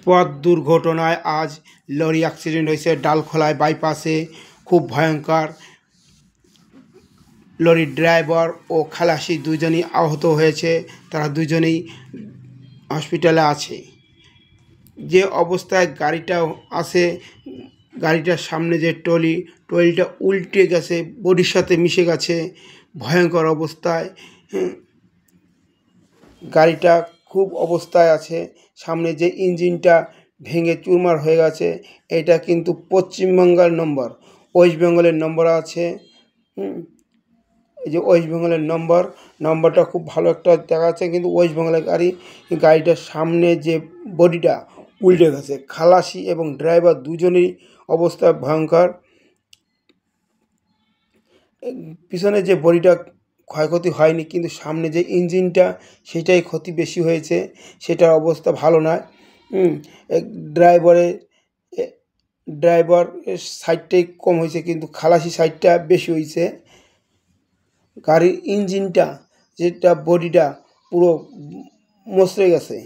পথ দুর্ঘটনায় আজ লরি অ্যাক্সিডেন্ট হয়েছে ডালখোলায় বাইপাসে। খুব ভয়ঙ্কর। লরির ড্রাইভার ও খালাসি দুজনই আহত হয়েছে। তারা দুজনেই হসপিটালে আছে। যে অবস্থায় গাড়িটা আছে, গাড়িটার সামনে যে ট্রলিটা উল্টে গেছে, বডির সাথে মিশে গেছে। ভয়ঙ্কর অবস্থায় গাড়িটা খুব অবস্থায় আছে। সামনে যে ইঞ্জিনটা ভেঙে চুরমার হয়ে গেছে। এটা কিন্তু পশ্চিমবঙ্গের নম্বর, ওয়েস্ট বেঙ্গলের নম্বর আছে। এই যে ওয়েস্ট বেঙ্গলের নম্বরটা খুব ভালো একটা দেখা যাচ্ছে, কিন্তু ওয়েস্ট বেঙ্গলের গাড়িটার সামনে যে বডিটা উল্টে গেছে। খালাসি এবং ড্রাইভার দুজনেই অবস্থা ভয়ঙ্কর। পিছনে যে বডিটা ক্ষয়ক্ষতি হয়নি, কিন্তু সামনে যে ইঞ্জিনটা সেটাই ক্ষতি বেশি হয়েছে। সেটার অবস্থা ভালো নয়। ড্রাইভার সাইডটাই কম হয়েছে, কিন্তু খালাসি সাইডটা বেশি হয়েছে। গাড়ির ইঞ্জিনটা যেটা বডিটা পুরো মচড়ে গেছে।